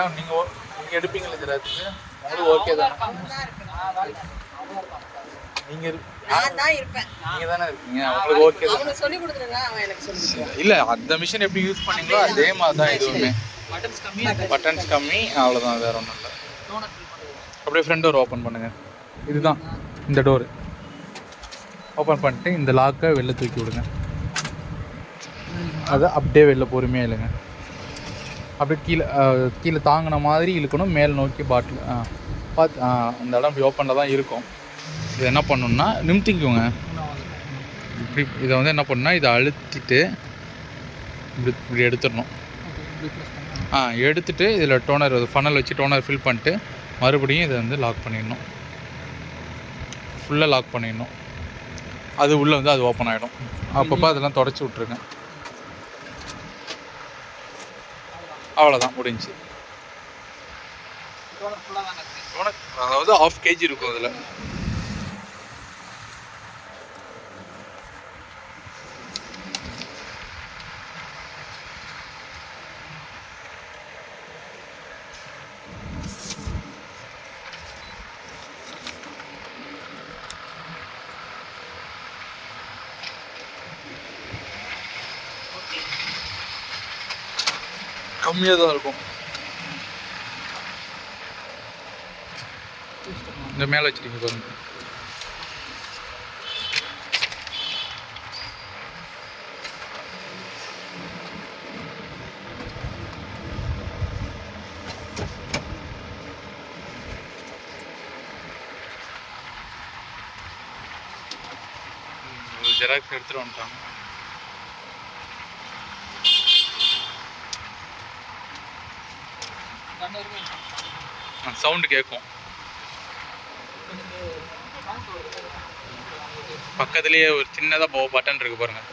Madam நீங்கள் எடுப்பீங்களா xerox? உங்களுக்கு ஓகே தானே? நீங்கள் தானே இருக்கீங்க, உங்களுக்கு ஓகே தான். இல்லை அந்த மிஷின் எப்படி யூஸ் பண்ணீங்களோ அதே மாதிரி தான் இதுவுமே. பட்டன்ஸ் கம்மி, அவ்வளோதான், வேறு ஒன்றும் இல்லை. அப்படியே ஃப்ரண்ட் டோர் ஓப்பன் பண்ணுங்கள். இதுதான் இந்த டோரு ஓப்பன் பண்ணிட்டு இந்த லாக்கை வெளில தூக்கி விடுங்க. அதை அப்படியே வெளில பொறுமையாக இல்லைங்க, அப்படியே கீழே தாங்கின மாதிரி இழுக்கணும், மேல் நோக்கி பாட்டில் பார்த்து அந்த இடம் இப்படி ஓப்பனில் தான் இருக்கும். இது என்ன பண்ணணுன்னா நிமித்திக்குங்க. இப்படி இதை வந்து என்ன பண்ணணுன்னா இதை அழுத்திட்டு இப்படி எடுத்துடணும். எடுத்துகிட்டு இதில் டோனர் ஃபனல் வச்சு டோனர் ஃபில் பண்ணிட்டு மறுபடியும் இதை வந்து லாக் பண்ணிடணும். ஃபுல்லாக லாக் பண்ணிடணும். அது உள்ளே வந்து அது ஓப்பன் ஆகிடும். அப்பப்போ அதெல்லாம் தொடச்சி விட்ருங்க. அவ்வளோதான், முடிஞ்சு. அதாவது 1/2 kg இருக்கும் அதில். கம்மியாக தான் இருக்கும். இந்த மேலே வச்சுட்டீங்க பாருங்க. ஜெராக்ஸ் எடுத்துகிட்டு வந்துட்டாங்க. சவுண்டு கேட்கும். பக்கத்துலேயே ஒரு சின்னதாக பட்டன் இருக்குது பாருங்கள்,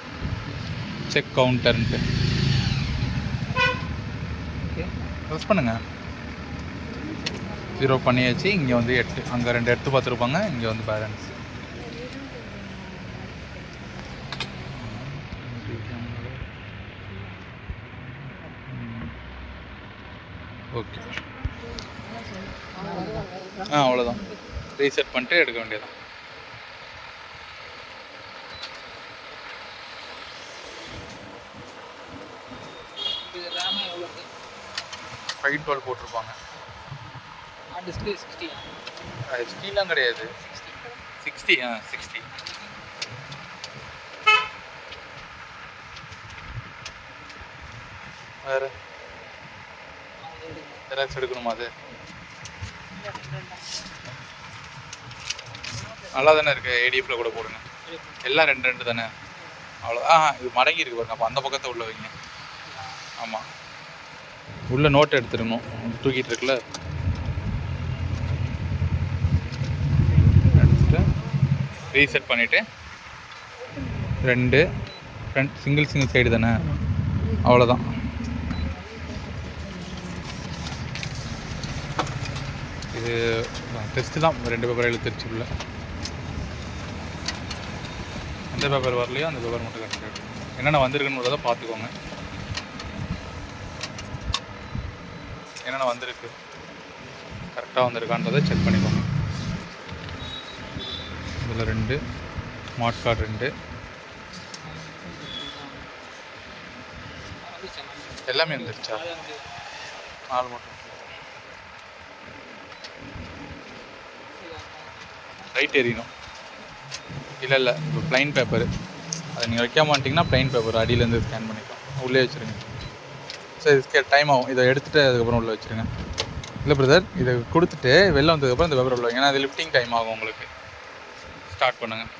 செக் கவுண்டர்ன்ட்டு. ப்ரெஸ் பண்ணுங்க. 0 பண்ணியாச்சு. இங்கே வந்து 8, அங்கே 2 எடுத்து பார்த்துருப்பாங்க, இங்கே வந்து பேலன்ஸ். ஓகே, அவ்வளோதான். ரீசெட் பண்ணிட்டு எடுக்க வேண்டியதான். ஃபைட் பால் போட்டிருப்பாங்க. ஸ்டீலாம் கிடையாது, 60. 60. வேறு ஜெராக்ஸ் எடுக்கணுமா? அது நல்லா தானே இருக்குது. ஏடிஎஃப்ல கூட போடுங்க. எல்லாம் 2 தானே, அவ்வளோ. இது மடங்கி இருக்கு பாருங்க. அப்போ அந்த பக்கத்தை உள்ள வைங்க. ஆமாம், உள்ள நோட் எடுத்துடணும். தூக்கிட்டு இருக்குல்ல, எடுத்துட்டு ரீசெட் பண்ணிவிட்டு 2 ஃப்ரண்ட் சிங்கிள் சைடு தானே, அவ்வளோதான். இது டெஸ்ட்டு தான். 2 பேப்பர் எழுத்துருச்சு உள்ள. எந்த பேப்பர் வரலையோ அந்த பேப்பர் மட்டும் கரெக்டாக என்னென்ன வந்திருக்குன்னு பார்த்துக்கோங்க. என்னென்ன வந்திருக்கு, கரெக்டாக வந்திருக்கான்றதை செக் பண்ணிக்கோங்க. இதில் 2 ஸ்மார்ட் கார்டு 2 எல்லாமே வந்துருச்சா? 4 மட்டும். ரைட் எறியணும். இல்லை இப்போ ப்ளைன் பேப்பரு, அதை நீங்கள் வைக்க மாட்டிங்கன்னா ப்ளைன் பேப்பர் அடியிலேருந்து ஸ்கேன் பண்ணிக்கலாம். உள்ளே வச்சுருங்க. சரி, டைம் ஆகும். இதை எடுத்துகிட்டு அதுக்கப்புறம் உள்ளே வச்சுருங்க. இல்லை பிரதர், இதை கொடுத்துட்டு வெளில வந்ததுக்கப்புறம் இந்த பேப்பர் உள்ள வைங்க. ஏன்னா அது லிஃப்டிங் டைம் ஆகும் உங்களுக்கு. ஸ்டார்ட் பண்ணுங்கள்.